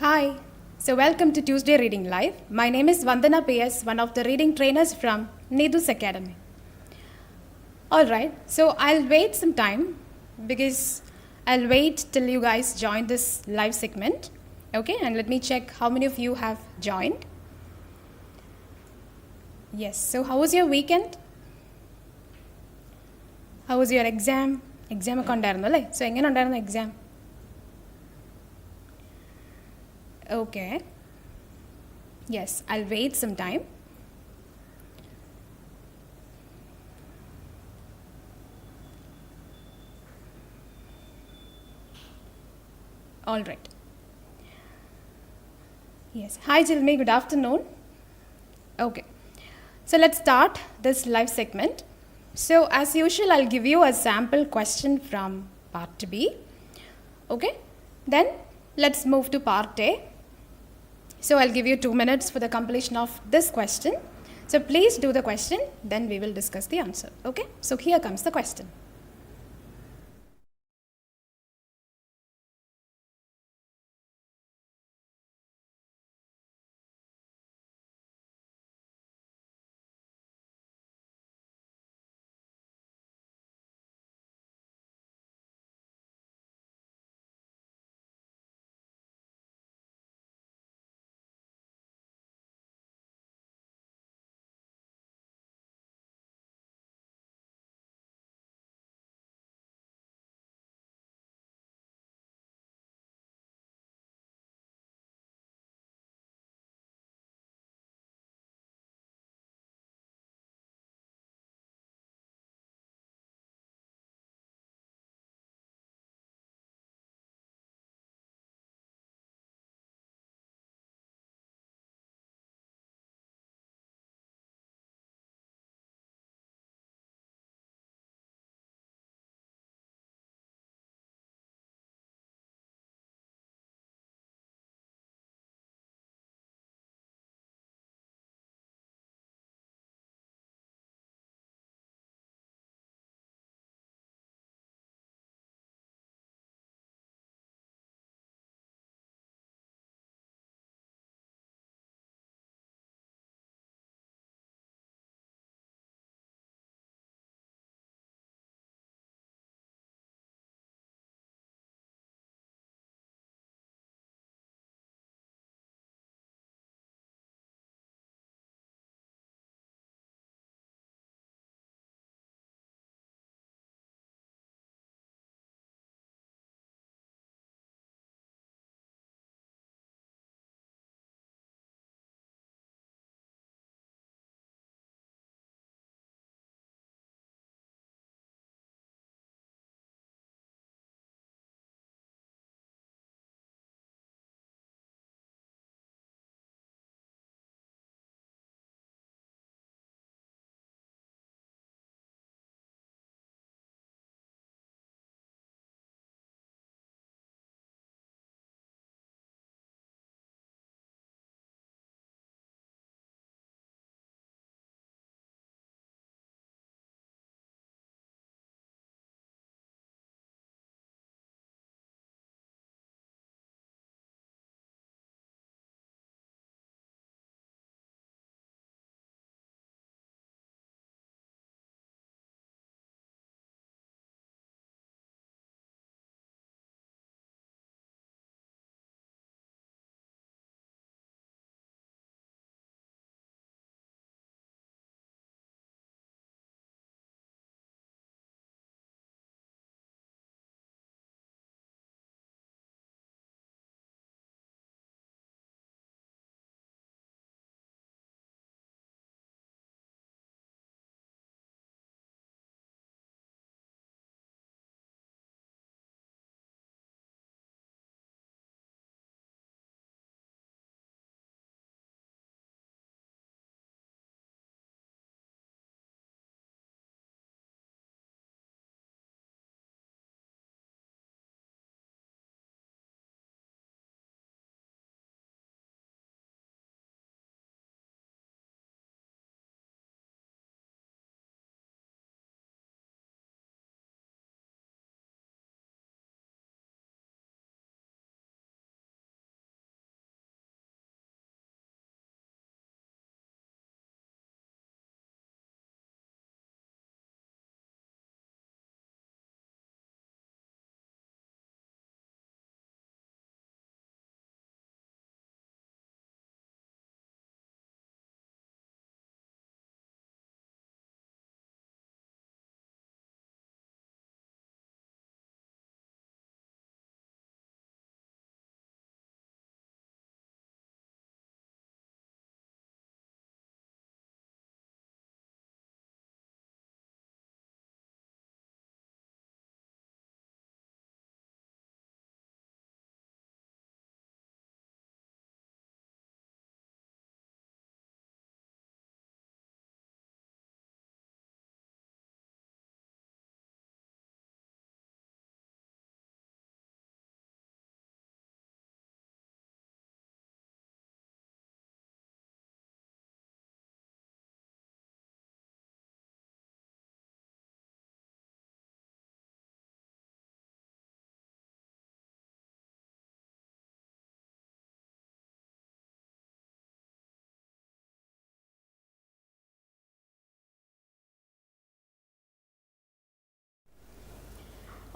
Hi, so welcome to Tuesday Reading Live. My name is Vandana PS, one of the reading trainers from Nedu's Academy. Alright, so I'll wait some time because I'll wait till you guys join this live segment. Okay, and let me check how many of you have joined. Yes, so how was your weekend? How was your exam? Exam ഒക്കെ ഉണ്ടായിരുന്നു അല്ലേ? So എങ്ങനെ ഉണ്ടായിരുന്നു exam? Okay. Yes, I'll wait some time. All right. Yes. Hi, Jilmi. Good afternoon. Okay. So let's start this live segment. So as usual, I'll give you a sample question from part B. Okay. Then let's move to part A. So I'll give you 2 minutes for the completion of this question. So please do the question, then we will discuss the answer. Okay. So here comes the question.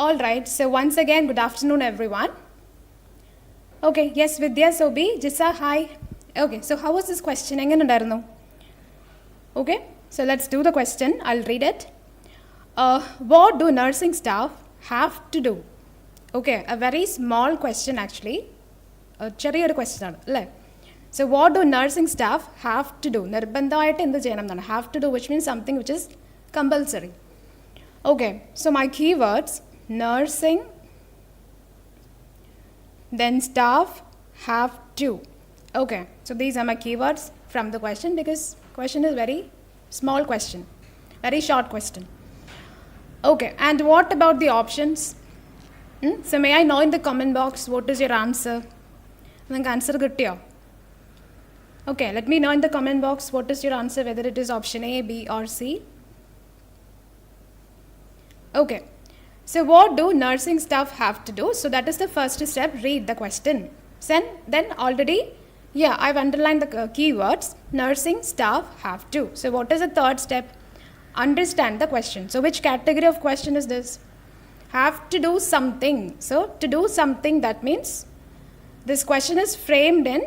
All right, so once again, good afternoon, everyone. Okay, yes, Vidya, Sobi, Jissa, hi. Okay, so how was this question? Okay, so let's do the question. I'll read it. What do nursing staff have to do? Okay, a very small question actually. A ചെറിയൊരു question ആണ് അല്ലേ? So what do nursing staff have to do? നിർബന്ധമായിട്ട് എന്ത് ചെയ്യണം എന്നാണ് have to do, which means something which is compulsory. Okay, so my keywords, nursing, then staff have to. Okay, so these are my keywords from the question because question is very small question, very short question. Okay, and what about the options? So may I know in the comment box what is your answer? Answer കിട്ടിയോ? Okay, let me know in the comment box what is your answer, whether it is option A, B or C. Okay, so what do nursing staff have to do? So that is the first step, read the question. Then already, yeah, I've underlined the keywords, nursing staff have to. So what is the third step? Understand the question. So which category of question is this? Have to do something. So to do something, that means this question is framed in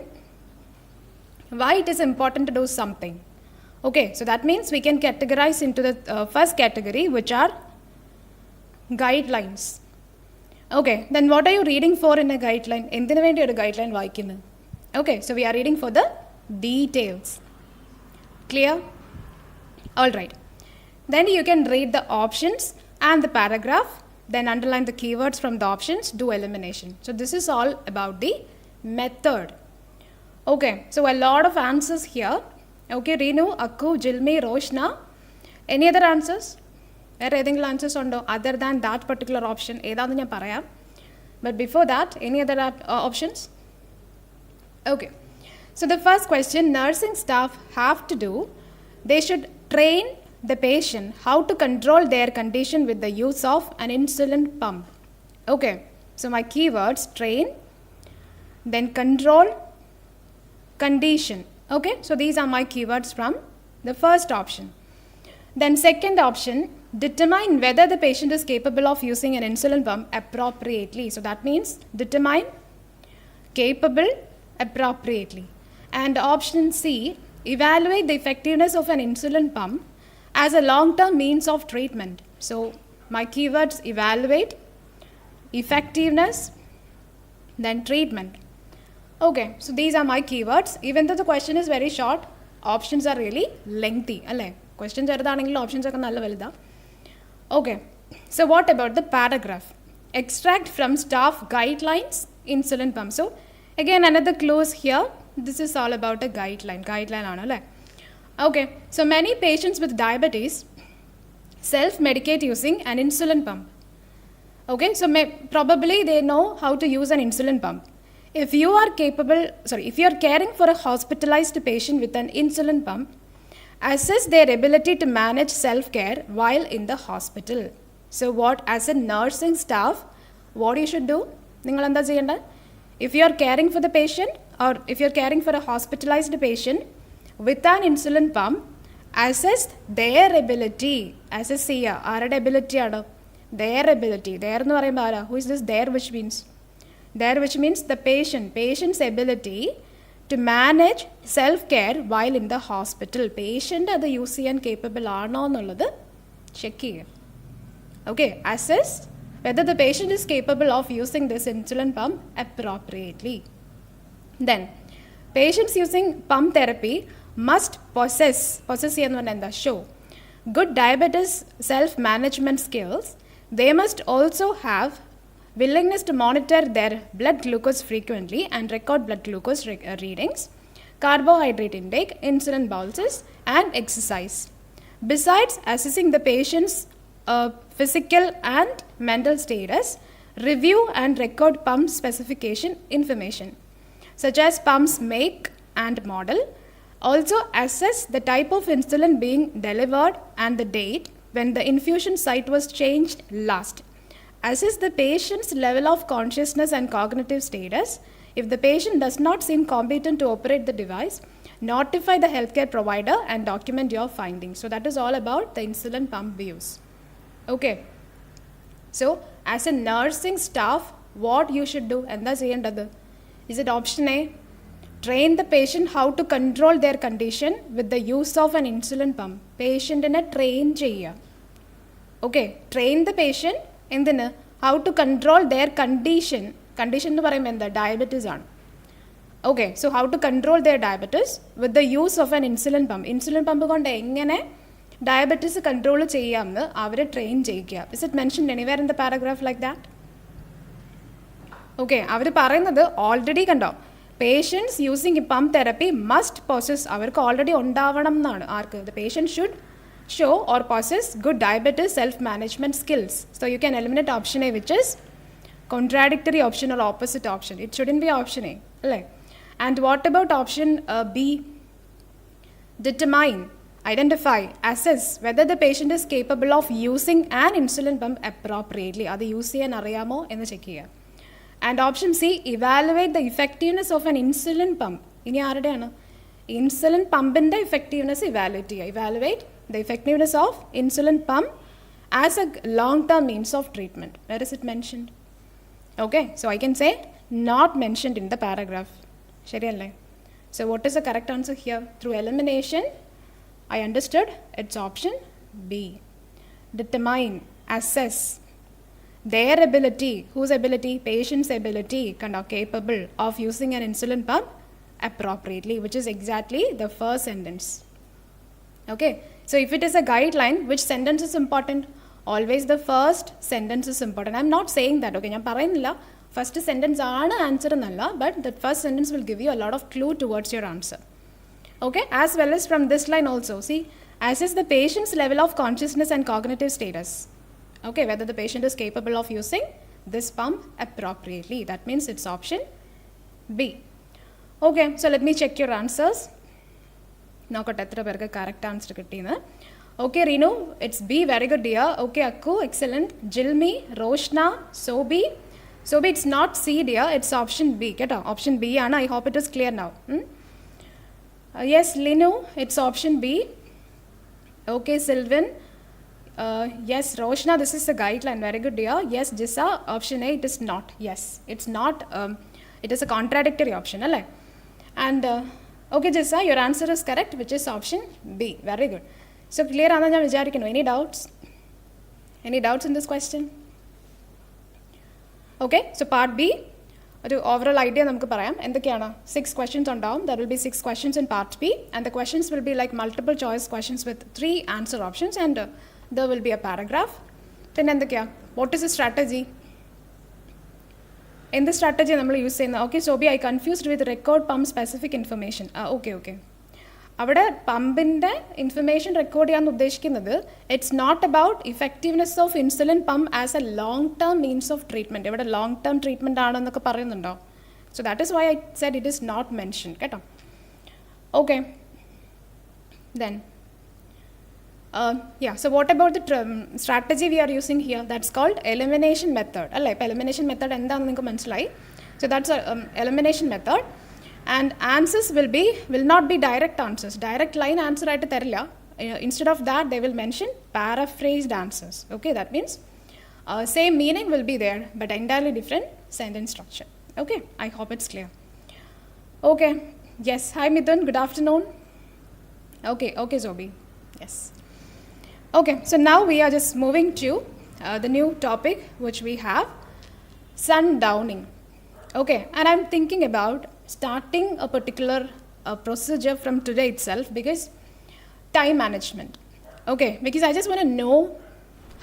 why it is important to do something. Okay, so that means we can categorize into the first category, which are guidelines. Okay, then what are you reading for in a guideline? എന്തിനു വേണ്ടി ഒരു guideline വായിക്കുന്നു? Okay, so we are reading for the details. Clear? All right. Then you can read the options and the paragraph, then underline the keywords from the options, do elimination. So this is all about the method. Okay, so a lot of answers here. Okay, Reenu, Akku, Jilmi, Roshna. Any other answers? There are answers on other than that particular option. But before that, any other options? Okay, so the first question, nursing staff have to do, they should train the patient how to control their condition with the use of an insulin pump. Okay, so my keywords, train, then control, condition. Okay, so these are my keywords from the first option. Then second option, determine whether the patient is capable of using an insulin pump appropriately. So that means determine, capable, appropriately. And option C, evaluate the effectiveness of an insulin pump as a long-term means of treatment. So my keywords, evaluate, effectiveness, then treatment. Okay, so these are my keywords. Even though the question is very short, options are really lengthy. Questions are options are. Okay, so what about the paragraph? Extract from staff guidelines, insulin pump. So again, another clues here. This is all about a guideline. Okay, so many patients with diabetes self-medicate using an insulin pump. Okay, so probably they know how to use an insulin pump. If you are caring for a hospitalized patient with an insulin pump, assess their ability to manage self-care while in the hospital. So what, as a nursing staff, what you should do? If you are caring for the patient, or if you are caring for a hospitalized patient with an insulin pump, assess their ability. Assess ചെയ്യുക ആരുടെ ability ആണ്? Their ability. Their എന്ന് പറയുമ്പോൾ ആരാ? Who is this there, which means? There, which means the patient's ability to manage self-care while in the hospital. Patient അത് use ചെയ്യാൻ capable ആണോ എന്നുള്ളത് ചെക്ക് ചെയ്യുക. Okay, assess whether the patient is capable of using this insulin pump appropriately. Then, patients using pump therapy must possess show good diabetes self-management skills. They must also have willingness to monitor their blood glucose frequently and record blood glucose readings, carbohydrate intake, insulin pulses, and exercise. Besides assessing the patient's physical and mental status, review and record pump specification information, such as pump's make and model. Also assess the type of insulin being delivered and the date when the infusion site was changed last. Assess the patient's level of consciousness and cognitive status. If the patient does not seem competent to operate the device, notify the healthcare provider and document your findings. So that is all about the insulin pump use. Okay. So as a nursing staff, what you should do? എന്താ ചെയ്യേണ്ടത്? Is it option A? Train the patient how to control their condition with the use of an insulin pump. പേഷ്യൻറ്റിനെ train ചെയ്യുക. Okay, train the patient എന്തിന്? How to control their condition. Condition എന്ന് പറയുമ്പോൾ എന്താ? Diabetes ആണ്. Okay, so how to control their diabetes with the use of an insulin pump. Insulin pump കൊണ്ട് എങ്ങനെ diabetes control ചെയ്യാമെന്ന് അവരെ ട്രെയിൻ ചെയ്യിക്കുക. Is it mentioned anywhere in the paragraph like that? Okay, അവർ പറയുന്നത് ഓൾറെഡി കണ്ടോ, patients using pump therapy must possess, അവർക്ക് already ഉണ്ടാവണം എന്നാണ്. ആർക്ക്? The patient should show or possess good diabetes self-management skills. So you can eliminate option A, which is contradictory option or opposite option. It shouldn't be option A. Right? And what about option B? Determine, identify, assess whether the patient is capable of using an insulin pump appropriately. Adu use cheyan ariyamo ennu check cheya. And option C, evaluate the effectiveness of an insulin pump. Ini aarudeയാണ്? Insulin പമ്പിൻ്റെ effectiveness evaluate ചെയ്യുക. Evaluate the effectiveness of insulin pump as a long-term means of treatment. Where is it mentioned? Okay, so I can say not mentioned in the paragraph. ശരിയല്ലേ? So what is the correct answer here? Through elimination, I understood it's option B. Determine, assess their ability. Whose ability? Patient's ability, kind of capable of using an insulin pump appropriately, which is exactly the first sentence. Okay, so if it is a guideline, which sentence is important? Always the first sentence is important. I'm not saying that, okay, ഞാൻ പറയുന്നില്ല first sentence ആണ് answer എന്നല്ല, but the first sentence will give you a lot of clue towards your answer. Okay, as well as from this line also, see, assess the patient's level of consciousness and cognitive status. Okay, whether the patient is capable of using this pump appropriately. That means it's option B. Okay, so let me check your answers. നോക്കട്ടെ എത്ര പേർക്ക് correct answer കിട്ടിയെന്ന്. Okay Reenu, it's B, very good dear. Okay Akku, excellent. Jilmi, Roshna, Sobi. Sobi, it's not C dear, it's option B കേട്ടോ. Option B ആണ്. I hope it is clear now. Yes Linu, it's option B. Okay Silvin, yes Roshna, this is a guideline, very good dear. Yes Jisa, option A, it is not. Yes, it's not, it is a contradictory option അല്ലേ. And okay Jessa, your answer is correct, which is option B. Very good. So clear ആണെന്ന് ഞാൻ വിചാരിക്കുന്നു. Any doubts? Any doubts in this question? Okay, so part B, ഒരു overall idea നമുക്ക് പറയാം. എന്തൊക്കെയാണ്? 6 questions ഉണ്ടാവും. There will be 6 questions in part B, and the questions will be like multiple choice questions with 3 answer options, and there will be a paragraph. പിന്നെ എന്തൊക്കെയാ? What is the strategy? എന്ത് strategy നമ്മൾ use ചെയ്യുന്നത്? Okay Sobi, I confused with record pump specific information. Okay okay, അവിടെ പമ്പിൻ്റെ information record ചെയ്യാൻ ഉദ്ദേശിക്കുന്നത് it's not about effectiveness of insulin pump as a long term means of treatment. ഇവിടെ long term treatment ആണെന്നൊക്കെ പറയുന്നുണ്ടോ? So that is why I said it is not mention കേട്ടോ. Okay then so what about the strategy we are using here? That's called elimination method. അല്ലേ, ഇപ്പോൾ elimination method എന്താണെന്ന് നിങ്ങൾക്ക് മനസ്സിലായി. So that's a elimination method, and answers will not be direct answers. Direct line answer ആയിട്ട് തരില്ല. Instead of that, they will mention paraphrased answers. Okay, that means same meaning will be there, but entirely different sentence structure. Okay, I hope it's clear. Okay, yes, hi Mithun, good afternoon. Okay Zobi, yes. Okay, so now we are just moving to the new topic which we have, sundowning. Okay, and I'm thinking about starting a particular procedure from today itself, because time management. Okay, because I just want to know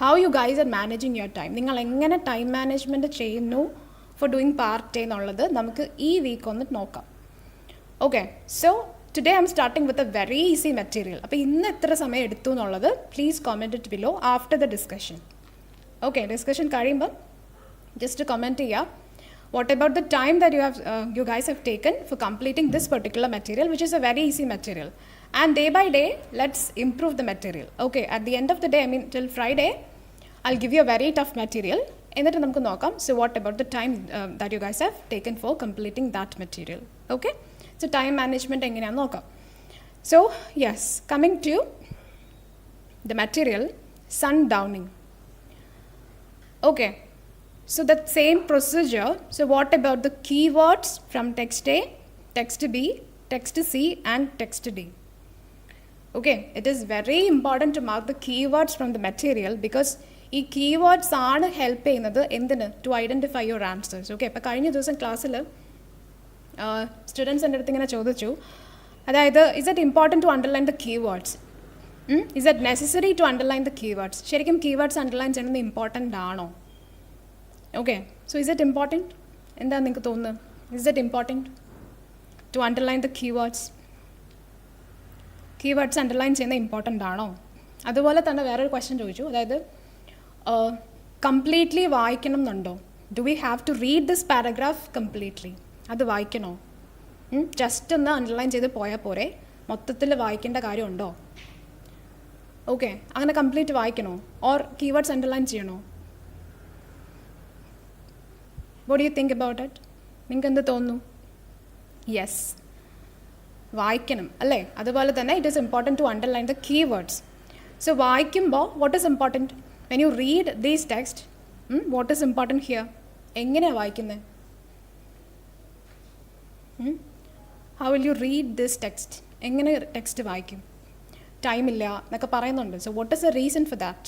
how you guys are managing your time. നിങ്ങൾ എങ്ങനെ time management ചെയ്യുന്നു for doing part A എന്നുള്ളത് നമുക്ക് ഈ week ഒന്ന് നോക്കാം. Okay, so today I'm starting with a very easy material. അപ്പോൾ ഇന്ന് എത്ര സമയം എടുത്തു എന്നുള്ളത് please comment it below after the discussion. Okay, discussion കഴിയുമ്പം ജസ്റ്റ് കമൻറ്റ് ചെയ്യുക. What about the time that you guys have taken for completing this particular material, which is a very easy material. And day by day, let's improve the material. Okay, at the end of the day, I mean till Friday, I'll give you a very tough material. എന്നിട്ട് നമുക്ക് നോക്കാം. So what about the time that you guys have taken for completing that material? Okay. So time management എങ്ങനെയാണെന്ന് നോക്കാം. So yes, coming to the material, sundowning. Okay, so that same procedure. So what about the keywords from text A, text B, text C and text D? Okay, it is very important to mark the keywords from the material because ഈ keywords ആണ് help ചെയ്യുന്നത് എന്തിന്? To identify your answers. Okay, അപ്പോൾ കഴിഞ്ഞ ദിവസം ക്ലാസ്സിൽ students എൻ്റെ അടുത്ത് ഇങ്ങനെ ചോദിച്ചു, അതായത് is it important to underline the keywords? Is it necessary to underline the keywords? ശരിക്കും കീവേഡ്സ് അണ്ടർലൈൻ ചെയ്യുന്നത് ഇമ്പോർട്ടൻ്റ് ആണോ? Okay, so is it important? എന്താ നിങ്ങൾക്ക് തോന്നുന്നത്? Is it important to underline the keywords? Keywords underline ചെയ്യുന്നത് important ആണോ? അതുപോലെ തന്നെ വേറൊരു ക്വസ്റ്റ്യൻ ചോദിച്ചു, അതായത് കംപ്ലീറ്റ്ലി വായിക്കണം എന്നുണ്ടോ? Do we have to read this paragraph completely? അത് വായിക്കണോ? ജസ്റ്റ് ഒന്ന് അണ്ടർലൈൻ ചെയ്ത് പോയാൽ പോരെ, മൊത്തത്തിൽ വായിക്കേണ്ട കാര്യമുണ്ടോ? ഓക്കെ, അങ്ങനെ കംപ്ലീറ്റ് വായിക്കണോ? ഓർ കീവേഡ്സ് അണ്ടർലൈൻ ചെയ്യണോ? What do you think about it? നിങ്ങൾക്ക് എന്ത് തോന്നുന്നു? യെസ്, വായിക്കണം അല്ലേ? അതുപോലെ തന്നെ it is important to underline the keywords. So വായിക്കുമ്പോൾ what is important? When you read these text, what is important here? എങ്ങനെയാണ് വായിക്കുന്നത്? How will you read this text? എങ്ങനെ ടെക്സ്റ്റ് വായിക്കും? ടൈമില്ല എന്നൊക്കെ പറയുന്നുണ്ട്. So what is the reason for that?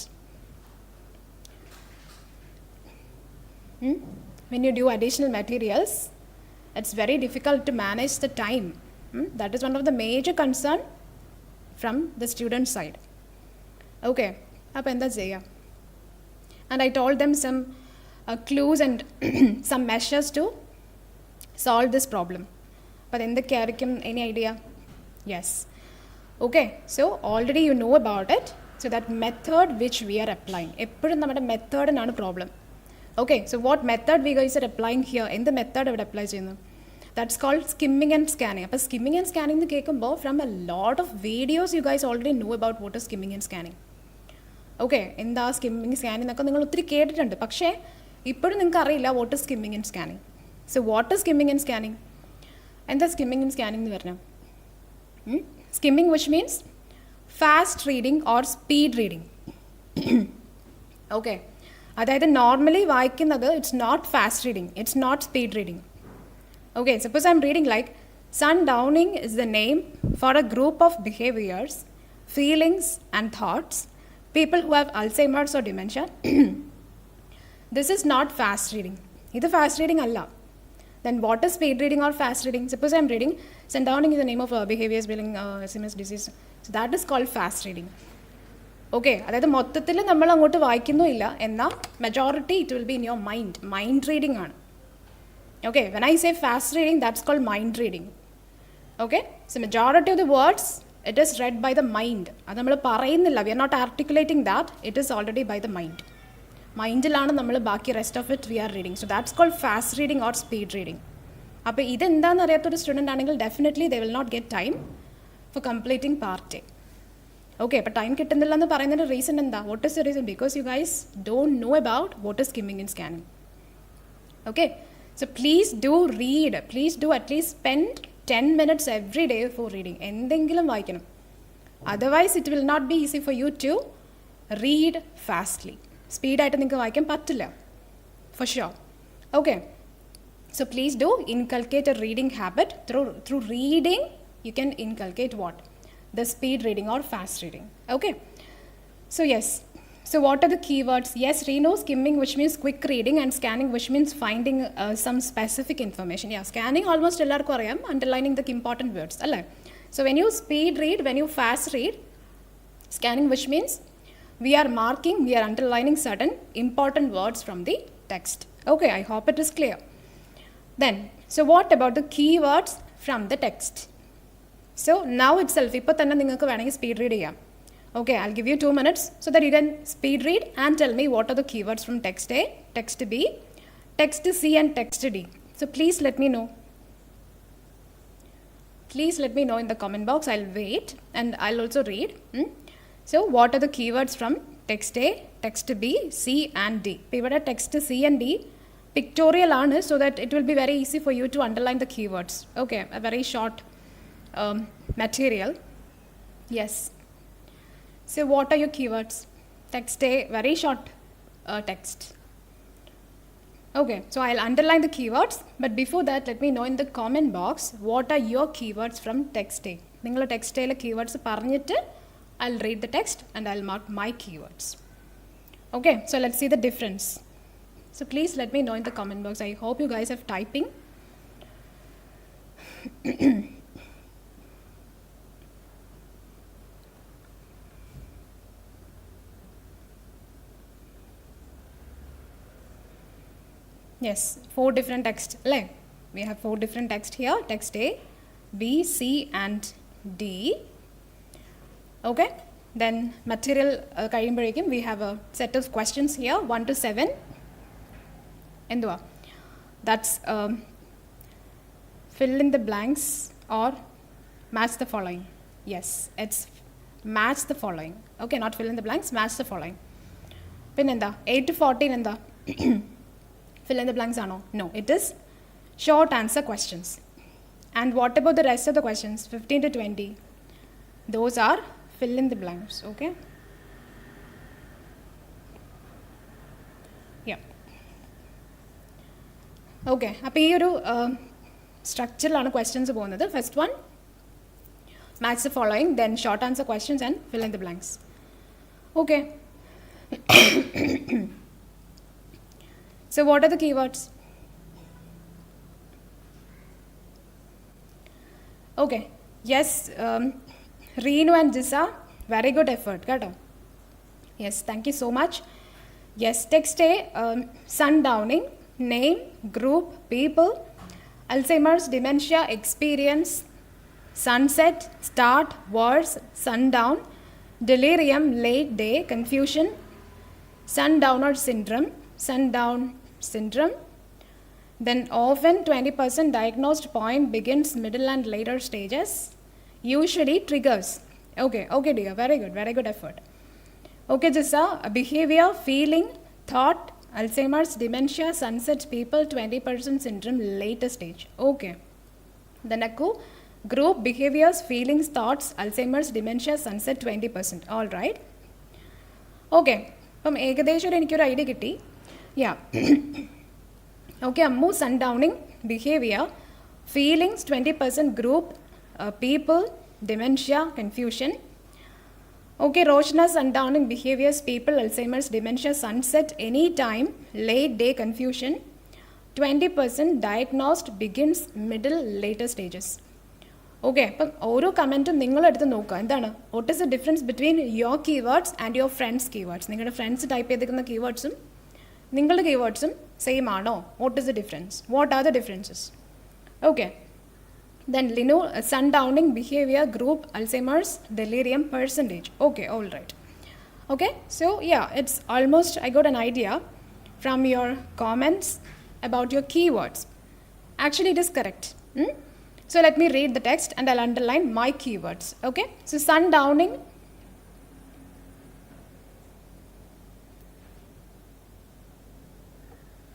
When you do additional materials, it's very difficult to manage the time. That is one of the major concern from the student side. Okay, അപ്പോൾ എന്താ ചെയ്യുക? And I told them some clues and some measures to solve this problem. But എന്തൊക്കെയായിരിക്കും? Any idea? Yes. Okay, so already you know about it. So that method which we are applying. എപ്പോഴും നമ്മുടെ മെത്തേഡിനാണ് problem. Okay, so what method we guys are applying here? എന്ത് method ഇവിടെ apply ചെയ്യുന്നു? That's called skimming and scanning. അപ്പോൾ skimming and scanning എന്ന് കേൾക്കുമ്പോൾ from a lot of videos you guys already know about what is skimming and scanning. ഓക്കെ, എന്താ skimming scanning എന്നൊക്കെ നിങ്ങൾ ഒത്തിരി കേട്ടിട്ടുണ്ട്, പക്ഷേ ഇപ്പോഴും നിങ്ങൾക്ക് അറിയില്ല what is skimming and scanning. So what is skimming and scanning? എന്താ സ്കിമ്മിങ് ആൻഡ് സ്കാനിങ് എന്ന് പറഞ്ഞാൽ? Skimming which means fast reading or speed reading. Okay, അതായത് നോർമലി വായിക്കുന്നത് it's not fast reading, it's not speed reading. Okay, suppose I am reading like sundowning is the name for a group of behaviours, feelings and thoughts, people who have Alzheimer's or dementia. This is not fast reading. This is fast reading alla. Then what is speed reading or fast reading? Suppose I am reading sundowning is the name of behaviors building SMS disease. So that is called fast reading. Okay, അതായത് മൊത്തത്തിൽ നമ്മൾ അങ്ങോട്ട് വായിക്കുന്നില്ല, എന്നാൽ majority it will be in your mind reading ആണ്. Okay, when I say fast reading, that's called mind reading. Okay, so majority of the words it is read by the mind. അത് നമ്മൾ പറയുന്നില്ല, we are not articulating that, it is already by the mind. മൈൻഡിലാണ് നമ്മൾ ബാക്കി rest of it we are reading. So that's called fast reading or speed reading. അപ്പോൾ ഇതെന്താണെന്ന് അറിയാത്തൊരു student ആണെങ്കിൽ definitely they will not get time for completing part A. Okay, അപ്പോൾ time കിട്ടുന്നില്ല എന്ന് പറയുന്നതിൻ്റെ റീസൺ എന്താ? What is the reason? Because you guys don't know about what is skimming and scanning. Okay, so please do read, please do at least spend 10 minutes every day for reading. എന്തെങ്കിലും വായിക്കണം. Otherwise it will not be easy for you to read fastly. സ്പീഡായിട്ട് നിങ്ങൾക്ക് വായിക്കാൻ പറ്റില്ല, for sure. Okay, so please do inculcate a reading habit. Through reading you can inculcate what? The speed reading or fast reading. Okay, so yes. So what are the keywords? Yes, Reno, skimming which means quick reading and scanning which means finding some specific information. Yeah, scanning almost ellarku ariyam, underlining the important words alle. So when you speed read, when you fast read, scanning which means we are marking, we are underlining certain important words from the text. Okay, I hope it is clear. Then, so what about the keywords from the text? So now itself ipo thanne ningalku venengi speed read cheyam. Okay, I'll give you 2 minutes so that you can speed read and tell me what are the keywords from text A, text B, text C and text D. So please let me know. Please let me know in the comment box. I'll wait and I'll also read. So what are the keywords from text A, text B, C and D? Here text C and D pictorial ആണ്, so that it will be very easy for you to underline the keywords. Okay, a very short material. Yes. So what are your keywords? Text A, very short text. Okay, so I'll underline the keywords, but before that, let me know in the comment box what are your keywords from text A. Ningal text A keywords parnittu, I'll read the text and I'll mark my keywords. Okay, so let's see the difference. So please let me know in the comment box. I hope you guys have typing. Yes, 4 different texts. We have 4 different texts here. Text A, B, C and D. Okay, then material we have a set of questions here, 1 to 7. Endua. That's fill in the blanks or match the following. Yes, it's match the following. Okay, not fill in the blanks, match the following. Pinenda 8 to 14 enda. Fill in the blanks or no? No, it is short answer questions. And what about the rest of the questions? 15 to 20. Those are fill in the blanks. Okay. Yeah. Okay. Now, this structural questions. First one, match the following, then short answer questions and fill in the blanks. Okay. So what are the keywords? Okay, yes, Reenu and Jisa, very good effort. Yes, thank you so much. Yes, text A, sundowning, name, group, people, Alzheimer's, dementia, experience, sunset, start, words, sundown, delirium, late day, confusion, sundowner syndrome, sundown syndrome. Then often 20% diagnosed point begins middle and later stages. Usually triggers. Okay, dear, very good effort. Okay, Jissa, behavior, feeling, thought, Alzheimer's, dementia, sunset, people, 20% syndrome, later stage. Okay. Then Akku, group, behaviors, feelings, thoughts, Alzheimer's, dementia, sunset, 20%. All right. Okay. From Ekadeshwar എനിക്കൊരു idea കിട്ടി. Yeah. Okay, Ammu, sundowning, behavior, feelings, 20% group, people, dementia, confusion. Okay, Roshna, sundowning, behaviors, people, Alzheimer's, dementia, sunset, anytime, late day, confusion. 20% diagnosed, begins, middle, later stages. Okay, but oru comment ningal eduthu nokka endana what is the difference between your keywords and your friends keywords? Ningalde friends type cheyidikkunna keywords ningalde keywords same aano? What is the difference? What are the differences? Okay, then Linu, sundowning, behavior, group, Alzheimer's, delirium, percentage. Okay, all right. Okay, so yeah, it's almost I got an idea from your comments about your keywords. Actually it is correct. So let me read the text and I'll underline my keywords. Okay, so sundowning,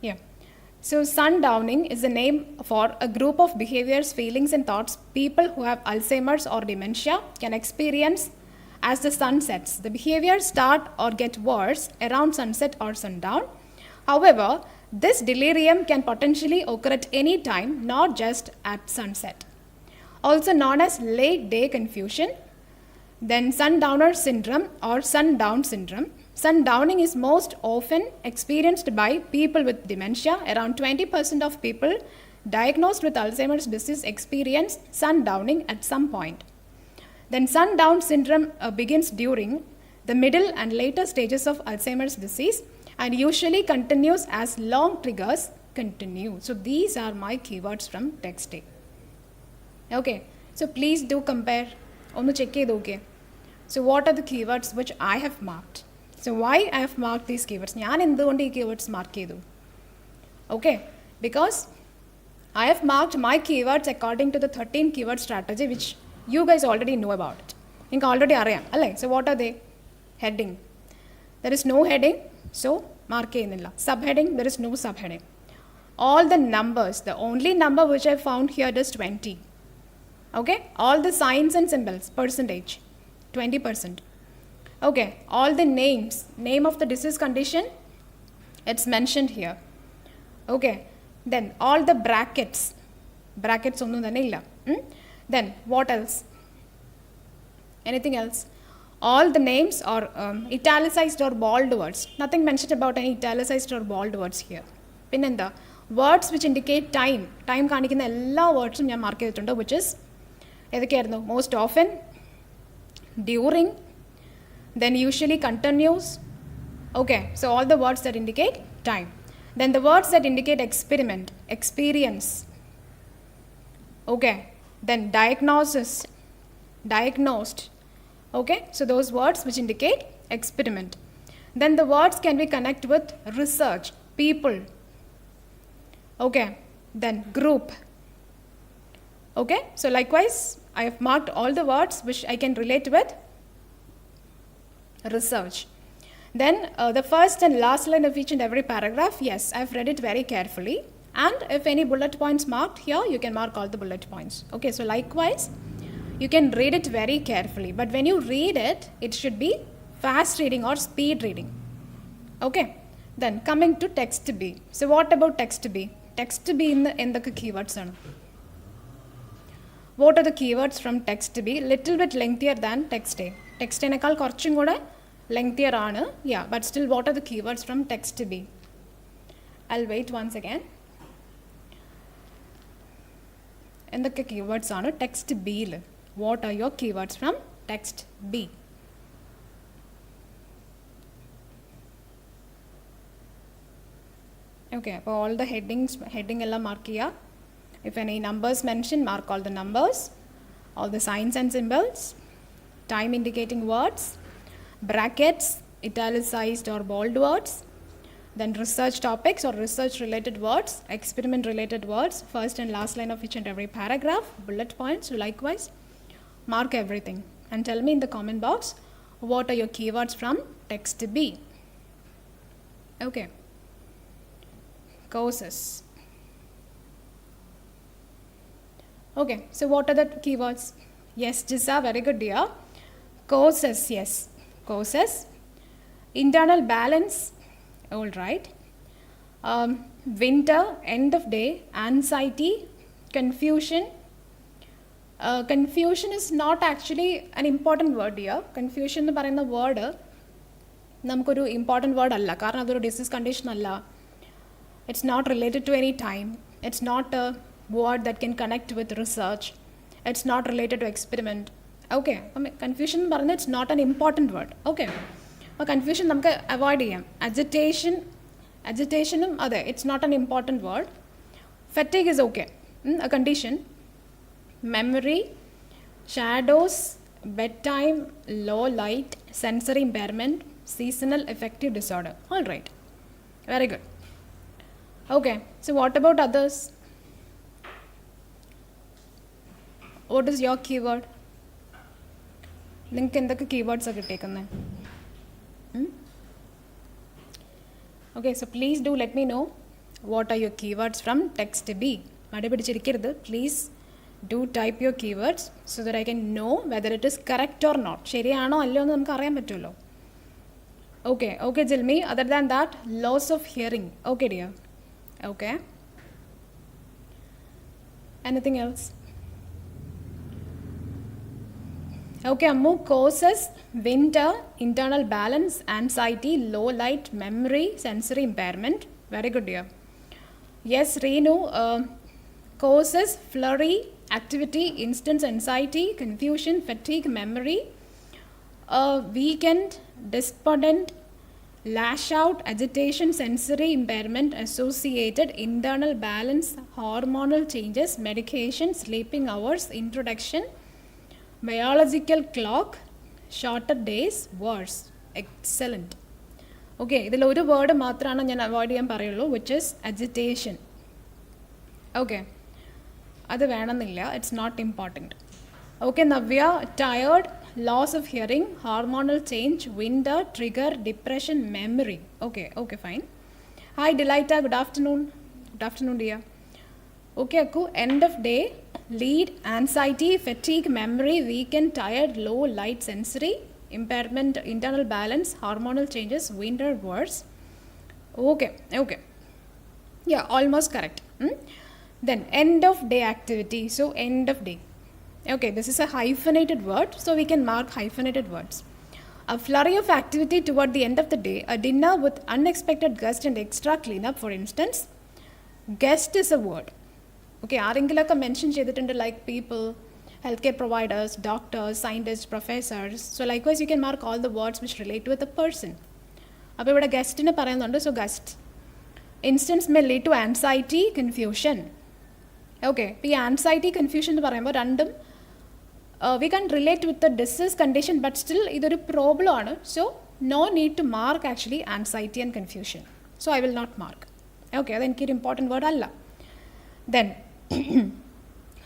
yeah. So sundowning is the name for a group of behaviors, feelings and thoughts people who have Alzheimer's or dementia can experience as the sun sets. The behaviors start or get worse around sunset or sundown. However, this delirium can potentially occur at any time, not just at sunset. Also known as late day confusion, then sundowner syndrome or sundown syndrome. Sundowning is most often experienced by people with dementia. Around 20% of people diagnosed with Alzheimer's disease experience sundowning at some point. Then sundown syndrome begins during the middle and later stages of Alzheimer's disease and usually continues as long triggers continue. So these are my keywords from text A. Okay, so please do compare. Check it, okay. So what are the keywords which I have marked? So why I have marked these keywords? I have keywords marked. Okay, because I have marked my keywords according to the 13 keyword strategy which you guys already know about it. You already അറിയാം അല്ലേ? So what are they? Heading. There is no heading, so mark ചെയ്യുന്നില്ല. Subheading, there is no subheading. All the numbers, the only number which I found here is 20. Okay, all the signs and symbols, percentage, 20%. Okay, all the names, name of the disease condition, it's mentioned here. Okay, then all the brackets ഒന്നും തന്നെ ഇല്ല. Then what else? Anything else? All the names are italicized or bold words. Nothing mentioned about any italicized or bold words here. പിന്നെന്താ, words which indicate time കാണിക്കുന്ന എല്ലാ വേർഡ്സും ഞാൻ mark ചെയ്തിട്ടുണ്ട്, which is ഏതൊക്കെയായിരുന്നു? most often, during, then usually, continuous. Okay, so all the words that indicate time. Then the words that indicate experiment, experience. Okay, then diagnosis, diagnosed. Okay, so those words which indicate experiment. Then the words can be connected with research, people. Okay, then group. Okay, so likewise I have marked all the words which I can relate with research. Then the first and last line of each and every paragraph, yes, I have read it very carefully, and if any bullet points marked here, you can mark all the bullet points. Okay, so likewise you can read it very carefully, but when you read it, it should be fast reading or speed reading. Okay, then coming to text B. So what about text B? Text B in the keywords ആണ്. What are the keywords from text B? Little bit lengthier than text A. Text A നേക്കാൾ കുറച്ചും കൂടെ lengthier ആണ്. Yeah, but still what are the keywords from text B? I'll wait once again. എന്തൊക്കെ keywords ആണ് text B ൽ? What are your keywords from text B? Okay, അപ്പോൾ all the heading എല്ലാം mark ചെയ്യുക. If any numbers mentioned, mark all the numbers, all the signs and symbols, time indicating words, brackets, italicized or bold words, then research topics or research related words, experiment related words, first and last line of each and every paragraph, bullet points. So likewise mark everything and tell me in the comment box what are your keywords from text B. Okay, courses. Okay, so what are the keywords? Yes, Jisa, very good dear. Courses, yes, courses. Internal balance, all right. Winter, end of day, anxiety, confusion. Confusion is not actually an important word here. Confusion എന്ന് പറയുന്ന word നമുക്കൊരു important word അല്ല, കാരണം അതൊരു disease condition അല്ല. It's not related to any time. It's not a word that can connect with research. It's not related to experiment. Okay, confusion എന്ന് പറയുന്നത് it's not an important word. Okay, അപ്പോൾ confusion നമുക്ക് avoid ചെയ്യാം. അജിറ്റേഷനും അതെ, it's not an important word. Fatigue is okay, a condition. Memory, shadows, bedtime, low light, sensory impairment, seasonal affective disorder. All right, very good. Okay, so what about others? What is your keyword? നിങ്ങൾക്ക് എന്തൊക്കെ keywords ഒക്കെ കിട്ടിയേക്കുന്നത്? Okay, so please do let me know what are your keywords from text B. മടി പിടിച്ചിരിക്കരുത്. Please do type your keywords so that I can know whether it is correct or not. ശരിയാണോ അല്ലയോ എന്ന് നമുക്ക് അറിയാൻ പറ്റുമല്ലോ. Okay, okay Jilmi, other than that, loss of hearing. Okay dear. Okay. Anything else? Okay, Ammu, causes, winter, internal balance, anxiety, low light, memory, sensory impairment. Very good dear. Yes, Reenu, causes, flurry, activity, instance, anxiety, confusion, fatigue, memory, weekend, despondent, lash out, agitation, sensory impairment, associated, internal balance, hormonal changes, medication, sleeping hours, introduction, biological clock, shorter days, worse. Excellent. Okay, ഇതിൽ ഒരു word മാത്രമാണ് ഞാൻ avoid ചെയ്യാൻ പറയുള്ളൂ, which is agitation. Okay, അത് വേണമെന്നില്ല, it's not important. Okay, Navya, tired, loss of hearing, hormonal change, winter, trigger, depression, memory. Okay, okay, fine. Hi Delighta, good afternoon. Good afternoon dear. Okay Akku, end of day, lead, anxiety, fatigue, memory, weekend, tired, low light, sensory impairment, internal balance, hormonal changes, winter, worse. Okay, okay. Yeah, almost correct. Then end of day activity. So end of day. Okay, this is a hyphenated word, so we can mark hyphenated words. A flurry of activity toward the end of the day, a dinner with unexpected guest and extra cleanup, for instance. Guest is a word. Okay, ആരെങ്കിലൊക്കെ mention ചെയ്തിട്ടുണ്ട് like people, healthcare providers, doctors, scientists, professors. So likewise you can mark all the words which relate with a person. അപ്പോൾ ഇവിടെ ഗസ്റ്റിനെ പറയുന്നുണ്ട്, so guest. Instance may lead to anxiety, confusion. Okay, ഈ anxiety, confusion എന്ന് പറയുമ്പോൾ രണ്ടും we can relate with the disease condition, but still ഇതൊരു problem ആണ്. So no need to mark actually anxiety and confusion. So I will not mark. Okay, അതെനിക്കൊരു important word അല്ല. Then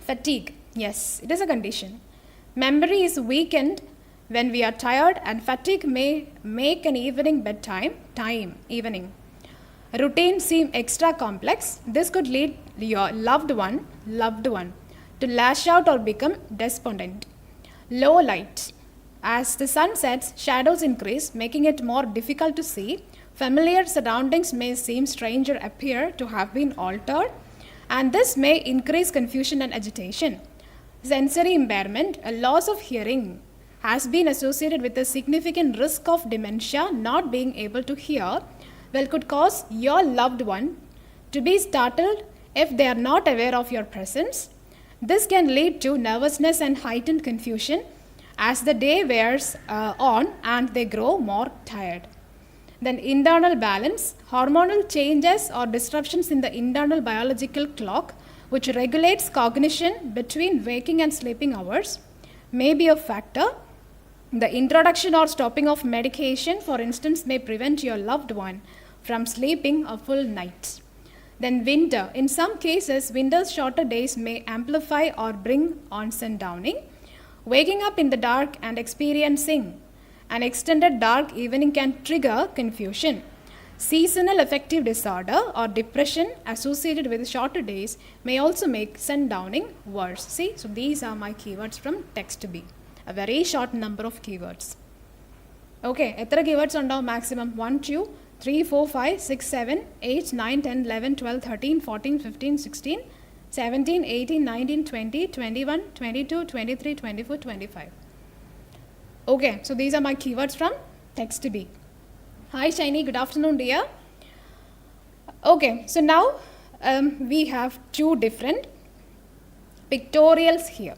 fatigue. Yes, it is a condition. Memory is weakened when we are tired, and fatigue may make an evening bedtime evening routine seem extra complex. This could lead your loved one to lash out or become despondent. Low light. As the sun sets, shadows increase, making it more difficult to see. Familiar surroundings may seem stranger appear to have been altered, and this may increase confusion and agitation. Sensory impairment. A loss of hearing has been associated with a significant risk of dementia. Not being able to hear well could cause your loved one to be startled if they are not aware of your presence. This can lead to nervousness and heightened confusion as the day wears on and they grow more tired. Then internal balance. Hormonal changes or disruptions in the internal biological clock, which regulates cognition between waking and sleeping hours, may be a factor. The introduction or stopping of medication, for instance, may prevent your loved one from sleeping a full night. Then winter. In some cases, winter's shorter days may amplify or bring on sundowning. Waking up in the dark and experiencing an extended dark evening can trigger confusion. Seasonal affective disorder or depression associated with shorter days may also make sundowning worse. See, so these are my keywords from text B. A very short number of keywords. Okay, എത്ര keywords ഉണ്ടാവും maximum? 1, 2, 3, 4, 5, 6, 7, 8, 9, 10, 11, 12, 13, 14, 15, 16, 17, 18, 19, 20, 21, 22, 23, 24, 25. Okay, so these are my keywords from text B. Hi Shiny, good afternoon dear. Okay, so now we have two different pictorials here.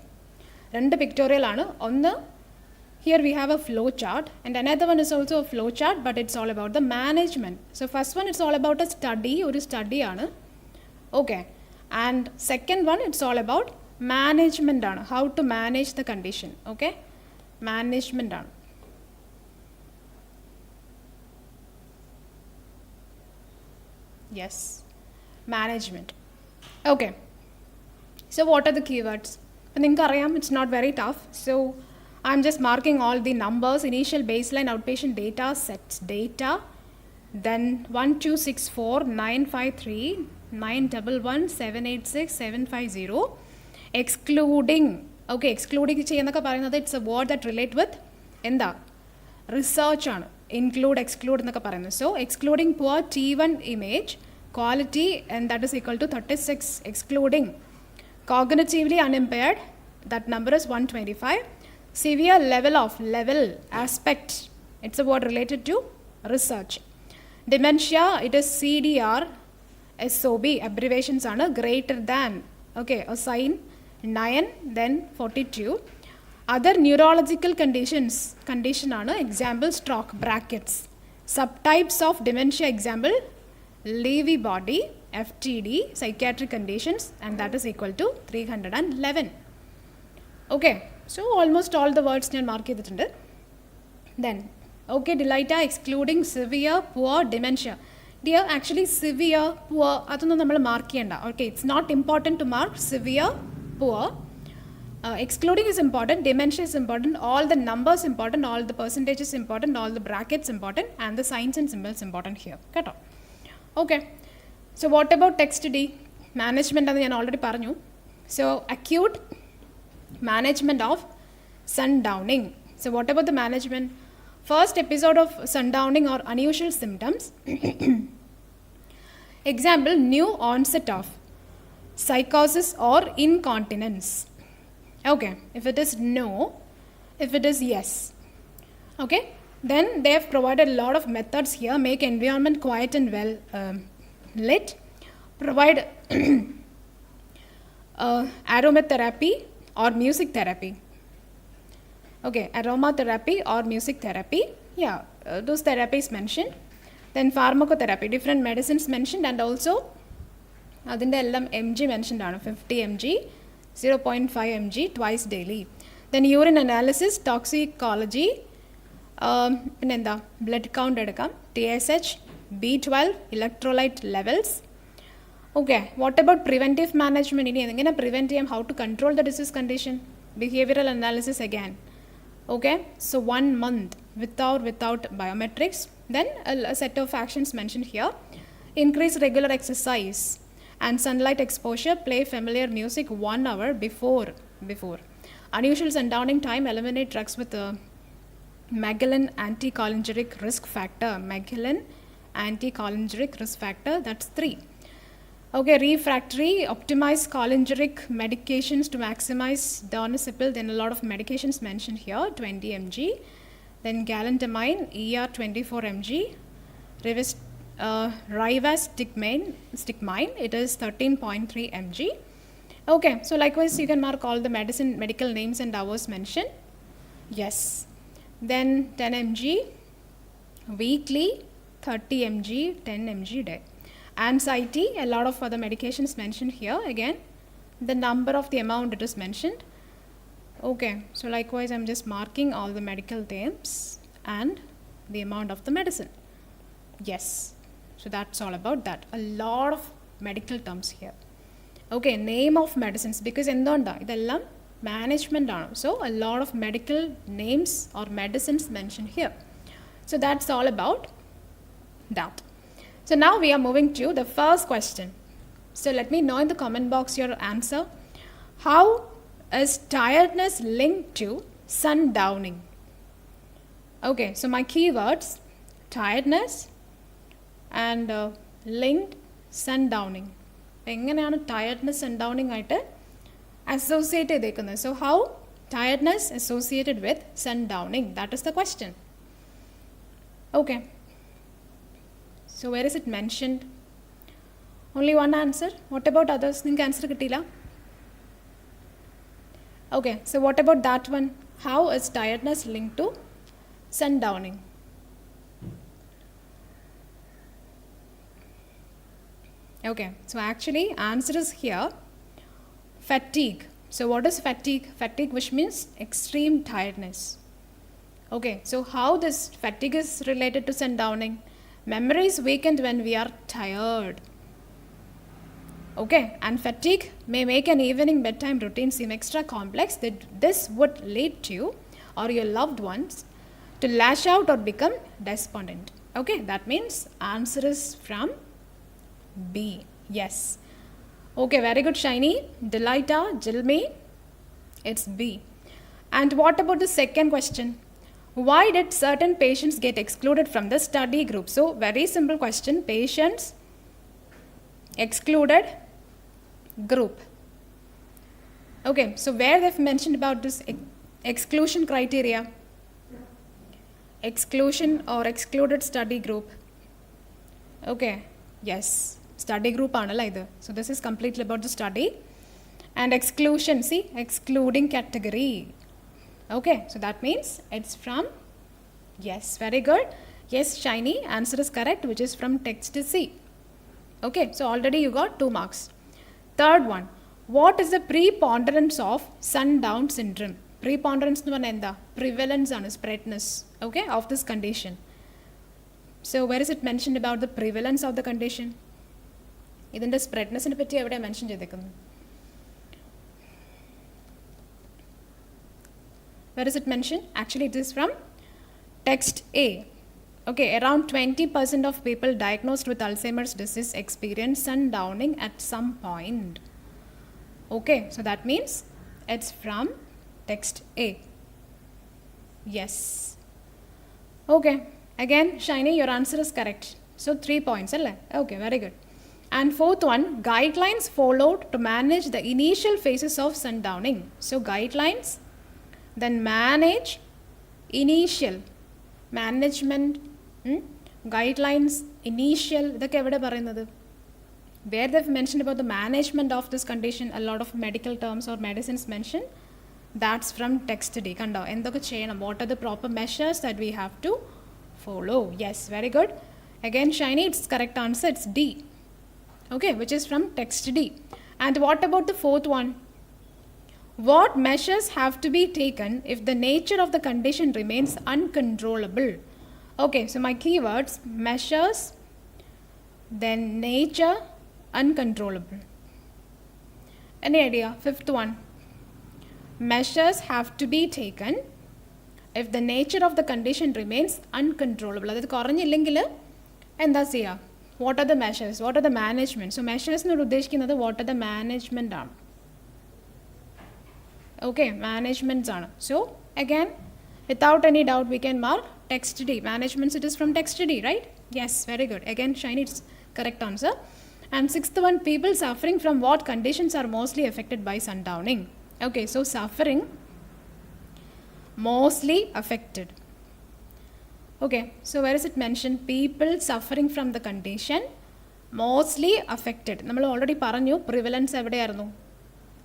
രണ്ട് pictorial ആണ്. ഒന്ന്, here we have a flow chart, and another one is also a flow chart, but it's all about the management. So first one, it's all about a study, ഒരു study ആണ്. Okay, and second one, it's all about management ആണ്, how to manage the condition. Okay, management ആണ്. Yes, management. Okay, so what are the keywords? It's not very tough, so I'm just marking all the numbers. Initial baseline outpatient data, sets data, then 1264 953 911 786 750, excluding. Okay, excluding it's a word that relate with research on include, exclude. So excluding poor T1 image quality, and that is equal to 36. Excluding cognitively unimpaired, that number is 125. Severe level aspect, it's a word related to research. Dementia, it is CDR SOB, abbreviations are greater than. Okay, a sign 9, then 42. Other neurological condition are example stroke, brackets. Subtypes of dementia, example Lewy body, FTD, psychiatric conditions, and that is equal to 311. Okay, so almost all the words ഞാൻ mark ചെയ്തിട്ടുണ്ട്. Then okay, Delighta, excluding severe, poor, dementia. Dear, actually severe, poor അതൊന്നും നമ്മൾ mark ചെയ്യണ്ട. Okay, it's not important to mark severe, poor. Excluding is important, dementia is important, all the numbers important, all the percentages important, all the brackets important, and the signs and symbols important here. കേട്ടോ? Okay, so what about text D? Management ആണ് ഞാൻ already പറഞ്ഞു. So acute management of sundowning. So what about the management? First episode of sundowning or unusual symptoms Example, new onset of psychosis or incontinence. Okay, if it is no, if it is yes. Okay, then they have provided a lot of methods here. Make environment quiet and well lit. Provide aromatherapy or music therapy. Okay, aromatherapy or music therapy. Yeah, those therapies mentioned. Then pharmacotherapy, different medicines mentioned, and also adinte ellam mg mentioned aanu, 50 mg, 0.5 mg twice daily. Then urine analysis, toxicology, pinenda blood count edukam, TSH, B12, electrolyte levels. Okay, what about preventive management? Ini engane prevent cheyam, how to control the disease condition? Behavioral analysis again. Okay, so 1 month without biometrics. Then a set of actions mentioned here. Increase regular exercise and sunlight exposure. Play familiar music 1 hour before. Unusual sundowning time. Eliminate drugs with Magellan anticholinergic risk factor. Magellan anticholinergic risk factor. That's 3. Okay, refractory, optimize cholinergic medications to maximize donosipil. Then a lot of medications mentioned here, 20 mg. Then galantamine, ER 24 mg. Rivastigmine, it is 13.3 mg. Okay, so likewise you can mark all the medical names and hours mentioned. Yes. Then 10 mg weekly, 30 mg, 10 mg day. Anxiety, a lot of other medications mentioned here. Again, the number of the amount it is mentioned. Okay, so likewise I'm just marking all the medical terms and the amount of the medicine. Yes, so that's all about that. A lot of medical terms here. Okay, name of medicines, because endonda idellam management aanu. So a lot of medical names or medicines mentioned here. So that's all about that. So now we are moving to the first question. So let me know in the comment box your answer. How is tiredness linked to sundowning? Okay, so my keywords, tiredness and linked sundowning. എങ്ങനെയാണ് tiredness sundowning ആയിട്ട് associate ചെയ്തേക്കുന്നത്? So how tiredness associated with sundowning? That is the question. Okay. So where is it mentioned? Only one answer. What about others? Ninge answer kittila? Okay, so what about that one? How is tiredness linked to sundowning? Okay, so actually answer is here, fatigue. So what is fatigue? Fatigue, which means extreme tiredness. Okay, so how this fatigue is related to sundowning? Memory is weakened when we are tired. Okay, and fatigue may make an evening bedtime routine seem extra complex. That this would lead you or your loved ones to lash out or become despondent. Okay, that means answer is from B. Yes. Okay, very good, Shiny. Delita, Jilmi, it's B. And what about the second question? Why did certain patients get excluded from the study group? So very simple question. Patients excluded group. Okay, so where they've mentioned about this exclusion criteria? Exclusion or excluded study group. Okay, yes, study group aanalla idu. So this is completely about the study. And exclusion, see, excluding category. Okay, so that means it's from, yes, very good. Yes, Shiny, answer is correct, which is from text C. Okay, so already you got 2 marks. Third one, what is the preponderance of sundown syndrome? Preponderance nu enda prevalence and spreadness, okay, of this condition. So where is it mentioned about the prevalence of the condition? Idinte spreadness ne patti evade mention cheyidekkunnu? Where is it mentioned? Actually, it is from text A. Okay, around 20% of people diagnosed with Alzheimer's disease experience sundowning at some point. Okay, so that means it's from text A. Yes. Okay, again, Shiny, your answer is correct. So 3 points. Okay, very good. And fourth one, guidelines followed to manage the initial phases of sundowning. So guidelines, then manage, initial, management, guidelines, initial, where they've mentioned about the management of this condition, a lot of medical terms or medicines mentioned. That's from text D. What are the proper measures that we have to follow? Yes, very good. Again, Shiny, it's correct answer. It's D. Okay, which is from text D. And what about the fourth one? What measures have to be taken if the nature of the condition remains uncontrollable? Okay, so my keywords, measures, then nature, uncontrollable. Any idea? Fifth one. Measures have to be taken if the nature of the condition remains uncontrollable. That is, what are the measures? What are the management? So measures what are the management? Okay, management. So again, without any doubt, we can mark text D. Management, it is from text D, right? Yes, very good. Again, Shiny, it's correct answer. And sixth one, people suffering from what conditions are mostly affected by sundowning? Okay, so suffering, mostly affected. Okay, so where is it mentioned? People suffering from the condition, mostly affected. We already paranju prevalence evadeyarunnu.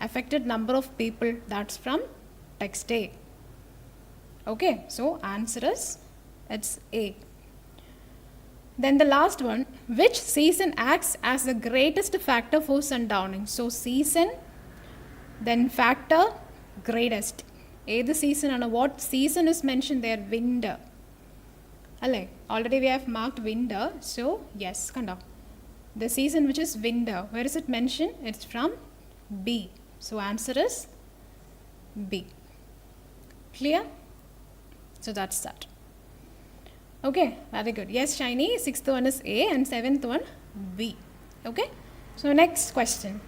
Affected number of people, that's from text A. Okay, so answer is, it's A. Then the last one, which season acts as the greatest factor for sundowning? So season, then factor, greatest. Either season, what season is mentioned there? Winter. Already we have marked winter, so yes, the season which is winter. Where is it mentioned? It's from B. So answer is B. Clear? So that's that. Okay, very good. Yes, Shiny, sixth one is A and seventh one B. Okay, so next question.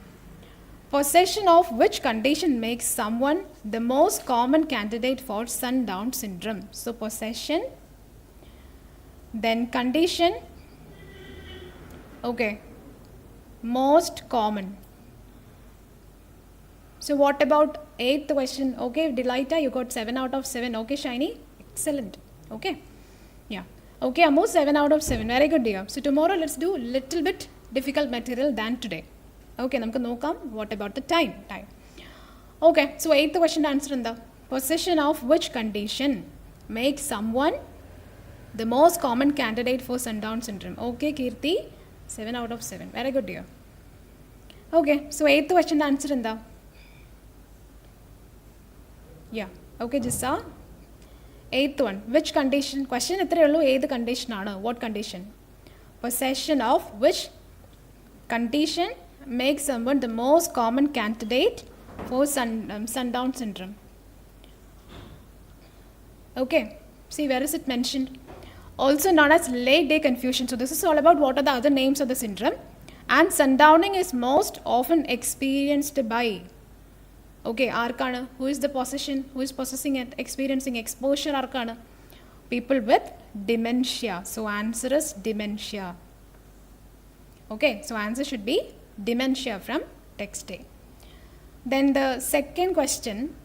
Possession of which condition makes someone the most common candidate for sundown syndrome? So possession, then condition, okay, most common. So what about eighth question? Okay, Delighta, you got 7 out of 7. Okay, Shiny, excellent. Okay, yeah. Okay, Ammo, 7 out of 7. Very good, dear. So tomorrow let's do little bit difficult material than today. Okay, what about the time? Okay, so eighth question answer in the possession of which condition makes someone the most common candidate for sundown syndrome? Okay, Kirti, 7 out of 7. Very good, dear. Okay, so eighth question answer in the, yeah. Okay, Jissa. Eighth one, which condition? Question eighth condition. What condition? Possession of which condition makes someone the most common candidate for sundown syndrome? Okay, see where is it mentioned? Also known as late day confusion. So this is all about what are the other names of the syndrome. And sundowning is most often experienced by, okay, arkana, who is the possession, who is possessing it, experiencing exposure, arkana, people with dementia. So answer is dementia. Okay, so answer should be dementia from text A. Then the second question,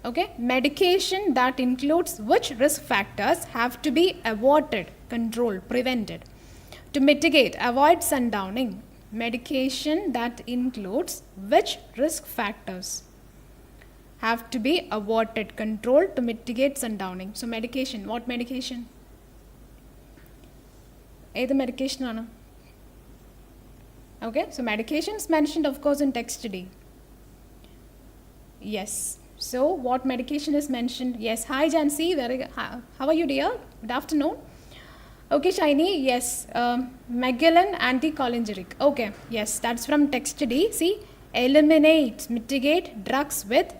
okay, medication that includes which risk factors have to be avoided, controlled, prevented to mitigate, avoid sundowning? Medication that includes which risk factors have to be avoided, controlled to mitigate sundowning? So medication, what medication? Either medication. Okay, so medication is mentioned of course in text D. Yes. So what medication is mentioned? Yes. Hi Jansi, how are you, dear? Good afternoon. Okay, Shiny, yes. Magellan anticholinergic. Okay, yes, that's from text D. See, eliminate, mitigate drugs with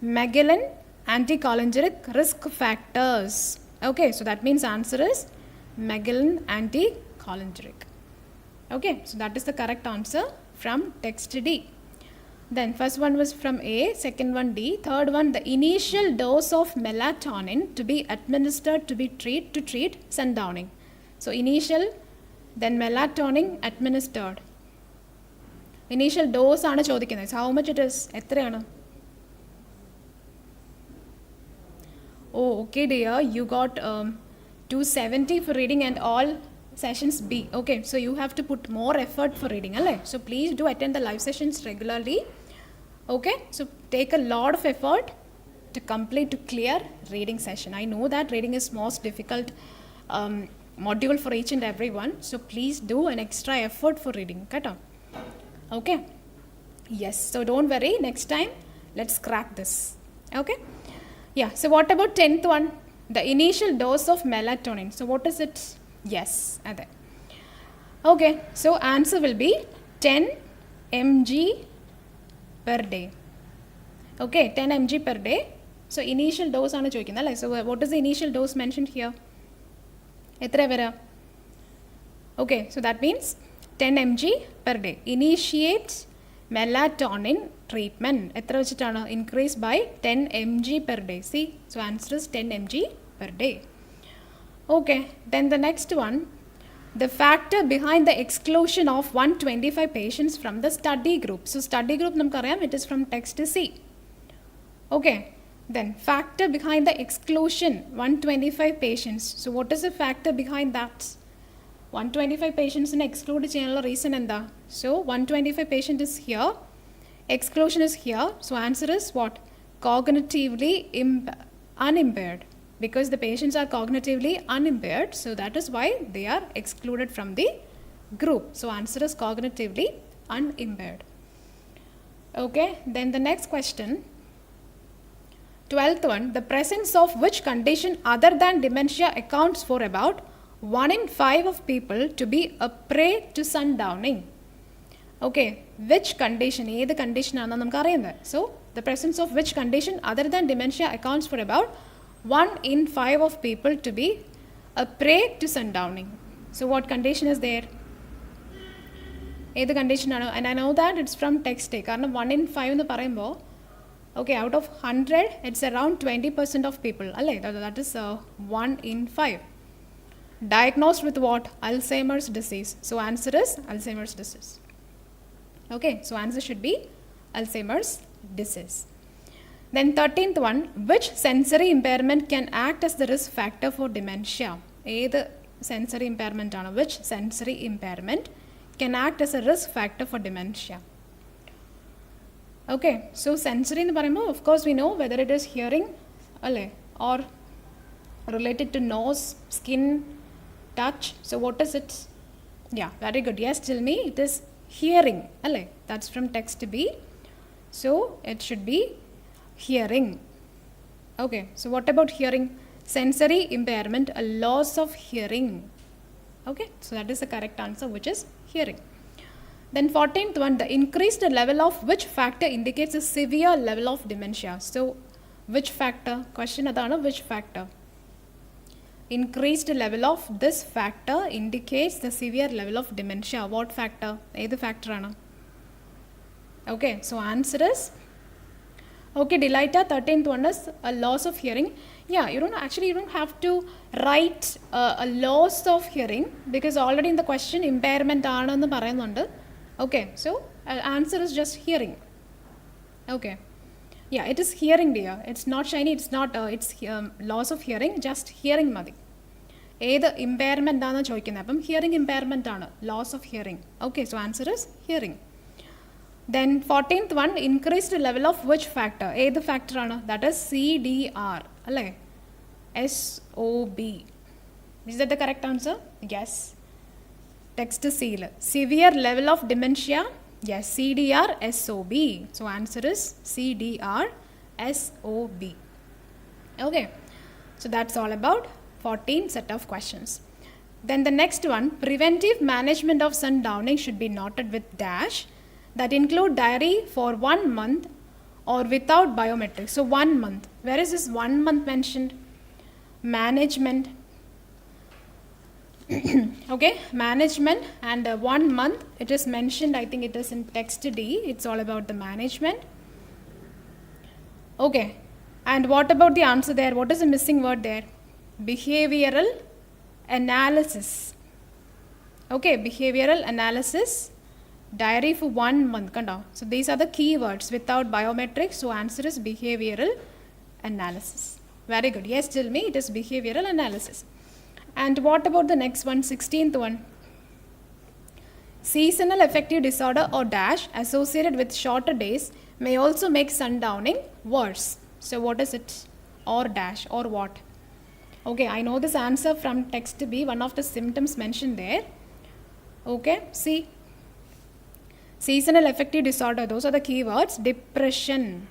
Magellan anticholinergic risk factors. Okay, so that means answer is Magellan anticholinergic. Okay, so that is the correct answer from text D. Then first one was from A, second one D, third one the initial dose of melatonin to be administered to treat sundowning. So initial Then melatonin administered. Initial dose ആണ് ചോദിക്കുന്നത്. How much it is? എത്രയാണ്? Oh, okay dear, you got 270 for reading and all sessions B. Okay, so you have to put more effort for reading, alle? So please do attend the live sessions regularly. Okay, so take a lot of effort to complete, to clear reading session. I know that reading is most difficult module for each and every one. So please do an extra effort for reading. Okay, yes, so don't worry, next time let's crack this. Okay, yeah, so what about 10th one? The initial dose of melatonin. So what is it? Yes, that. Okay, so answer will be 10 mg per day. Okay, 10 mg per day. So initial dose aanu choikkunnalle. So what is the initial dose mentioned here? Etra vera? Okay, so that means 10 mg per day. Initiate melatonin treatment. Etra vechittana? Increase by 10 mg per day. See, so answer is 10 mg per day. Okay, then the next one, the factor behind the exclusion of 125 patients from the study group. So study group namukku ariyam, it is from text C. Okay, then factor behind the exclusion 125 patients. So what is the factor behind that? 125 patients in exclude cheyanalla reason endha? So 125 patient is here, exclusion is here. So answer is what? Cognitively unimpaired. Because the patients are cognitively unimpaired, so that is why they are excluded from the group. So answer is cognitively unimpaired. Okay, then the next question, 12th one, the presence of which condition other than dementia accounts for about 1 in 5 of people to be a prey to sundowning. Okay, which condition? ഏത് condition ആണെന്ന് നമുക്ക് അറിയുന്നത്. So the presence of which condition other than dementia accounts for about 1 in 5 of people to be a prey to sundowning. So what condition is there? ഏത് condition ആണ്? And I know that it's from text A. കാരണം 1 in 5 എന്ന് പറയുമ്പോൾ, okay, out of 100, it's around 20% of people. അല്ലേ? That is 1 in 5. Diagnosed with what? Alzheimer's disease. So answer is Alzheimer's disease. Okay, so answer should be Alzheimer's disease. Then 13th one, which sensory impairment can act as the risk factor for dementia? ഏത് sensory impairment ആണ്? Which sensory impairment can act as a risk factor for dementia? Okay, so sensory എന്ന് പറയുമ്പോൾ, of course we know whether it is hearing അല്ലേ, or related to nose, skin, touch. So what is it? Yeah, very good. Yes, tell me, it is hearing അല്ലേ? That's from text B. So it should be hearing. Okay, so what about hearing? Sensory impairment, a loss of hearing. Okay, so that is the correct answer, which is hearing. Then 14th one, the increased level of which factor indicates a severe level of dementia. So which factor? Question adana, which factor? Increased level of this factor indicates the severe level of dementia. What factor? Either factor ana? Okay, so answer is, okay, Delighta, 13th one is a loss of hearing. Yeah, you don't have to write a loss of hearing, because already in the question impairment aanennu parayunnundu. Okay, so answer is just hearing. Okay, yeah, it is hearing dear. It's not shiny, it's not it's loss of hearing, just hearing madi. ഏത് impairment ആണെന്ന് ചോദിക്കുന്നത്. അപ്പം hearing impairment ആണ്, loss of hearing. Okay, so answer is hearing. Then 14th one, increased level of which factor? ഏത് factor ആണ്? That is CDR അല്ലേ, SOB. Is that the correct answer? Yes. Text seal. Severe level of dementia? Yes, CDR SOB. So answer is CDR SOB. Okay, so that's all about 14 set of questions. Then the next one, preventive management of sundowning should be noted with dash, that include diary for 1 month or without biometrics. So 1 month. Where is this 1 month mentioned? Management. Okay, management, and 1 month it is mentioned. I think it is in text D. It's all about the management. Okay, and what about the answer there? What is the missing word there? Behavioral analysis. Okay, behavioral analysis, diary for 1 month. So these are the keywords without biometrics. So answer is behavioral analysis. Very good. Yes, tell me, it is behavioral analysis. And what about the next one, 16th one? Seasonal affective disorder or dash associated with shorter days may also make sundowning worse. So what is it? Or dash or what? Okay, I know this answer from text B, one of the symptoms mentioned there. Okay, see. Seasonal affective disorder, those are the keywords. Depression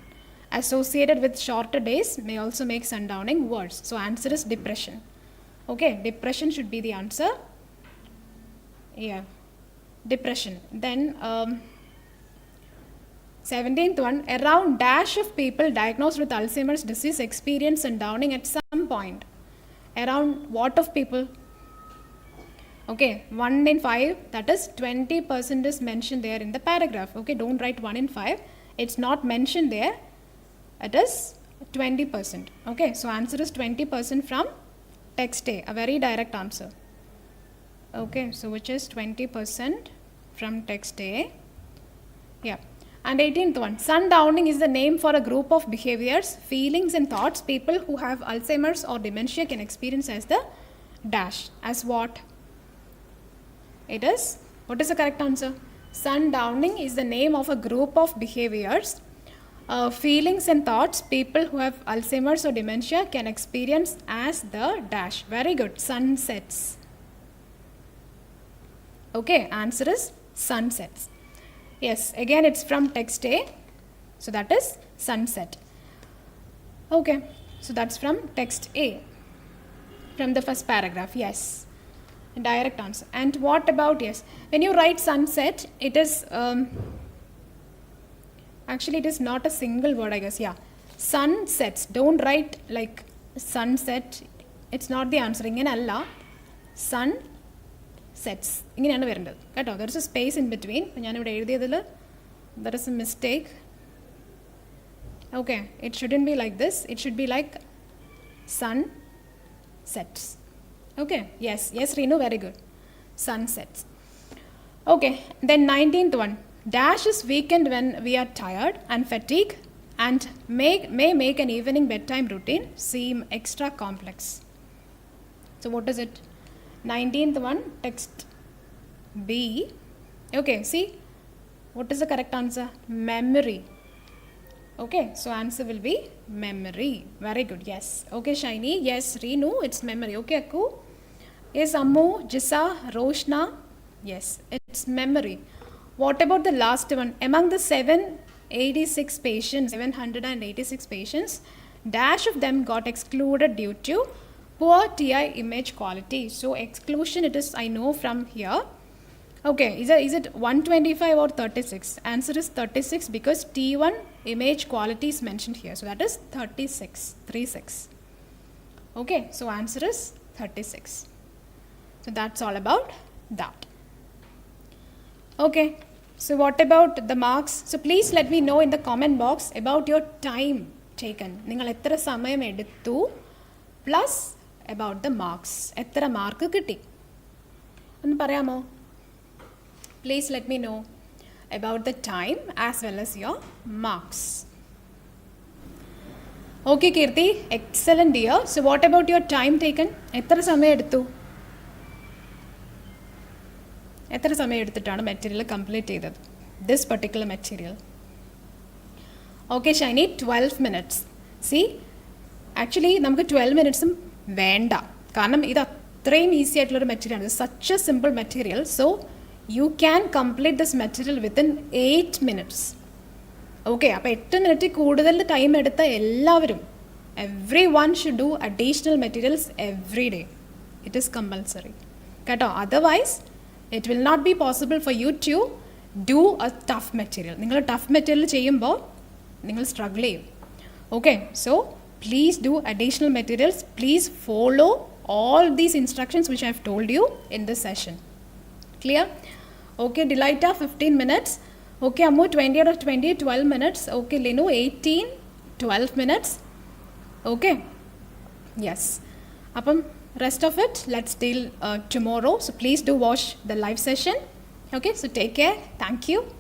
associated with shorter days may also make sundowning worse. So answer is depression. Okay, depression should be the answer. Yeah, depression. Then 17th one, around dash of people diagnosed with Alzheimer's disease experience sundowning at some point. Around what of people? Okay, 1 in 5, that is 20% is mentioned there in the paragraph. Okay, don't write 1 in 5. It's not mentioned there. It is 20%. Okay, so answer is 20% from text A, a very direct answer. Okay, so which is 20% from text A. Yeah. And 18th one, sundowning is the name for a group of behaviors, feelings and thoughts people who have Alzheimer's or dementia can experience as the dash. As what? It is, what is the correct answer? Sundowning is the name of a group of behaviors, feelings and thoughts people who have Alzheimer's or dementia can experience as the dash. Very good. Sunsets. Okay, answer is sunsets. Yes, again it's from text A. So that is sunset. Okay, so that's from text A. From the first paragraph, yes. Direct answer. And what about, yes, when you write sunset, it is, actually it is not a single word, I guess, yeah. Sunsets, don't write like sunset, it's not the answer. Inganalla, sun sets. ഇങ്ങനെയാണ് വരേണ്ടത് കേട്ടോ. There is a space in between. ഞാനിവിടെ എഴുതിയതിൽ there is a mistake. Okay, it shouldn't be like this. It should be like sun sets. Okay, yes, yes, Reenu, very good. Sunsets. Okay, then 19th one. Dash is weakened when we are tired and fatigued and may make an evening bedtime routine seem extra complex. So what is it? 19th one, text B. Okay, see, what is the correct answer? Memory. Okay, so answer will be memory. Very good, yes. Okay, Shiny, yes, Reenu, it's memory. Okay, Akku. Yes, Ammu, Jisa, Roshna, yes, it's memory. What about the last one? Among the 786 patients, dash of them got excluded due to poor TI image quality. So exclusion it is, I know from here. Okay, is it 125 or 36? Answer is 36 because T1 image quality is mentioned here. So that is 36. Okay, so answer is 36. So that's all about that. Okay, so what about the marks? So please let me know in the comment box about your time taken. നിങ്ങൾ എത്ര സമയം എടുത്തു plus about the marks. എത്ര mark കിട്ടി ഒന്ന് പറയാമോ? Please let me know about the time as well as your marks. Okay, Kirti, excellent dear. So what about your time taken? എത്ര സമയം എടുത്തു? എത്ര സമയം എടുത്തിട്ടാണ് മെറ്റീരിയൽ കംപ്ലീറ്റ് ചെയ്തത്? This particular material. Okay Shiny, 12 minutes. C, actually നമുക്ക് 12 minutesഉം വേണ്ട, കാരണം ഇത് അത്രയും ഈസി ആയിട്ടുള്ളൊരു മെറ്റീരിയലാണ്. Such a simple material. So you can complete this material within 8 minutes. Okay, അപ്പോൾ 8 minute കൂടുതൽ ടൈം എടുത്ത എല്ലാവരും, everyone should do additional materials every day. It is compulsory കേട്ടോ. Otherwise it will not be possible for you to do a tough material. നിങ്ങൾ tough material ചെയ്യുമ്പോൾ നിങ്ങൾ struggle ചെയ്യും. Okay, so please do additional materials. Please follow all these instructions which I have told you in this session. Clear? Okay, Delighta 15 minutes. Okay, Ammu 20 out of 20, 12 minutes. Okay, Linu 18, 12 minutes. Okay, yes. അപ്പം Rest of it, let's deal tomorrow. So please do watch the live session. Okay, so take care. Thank you.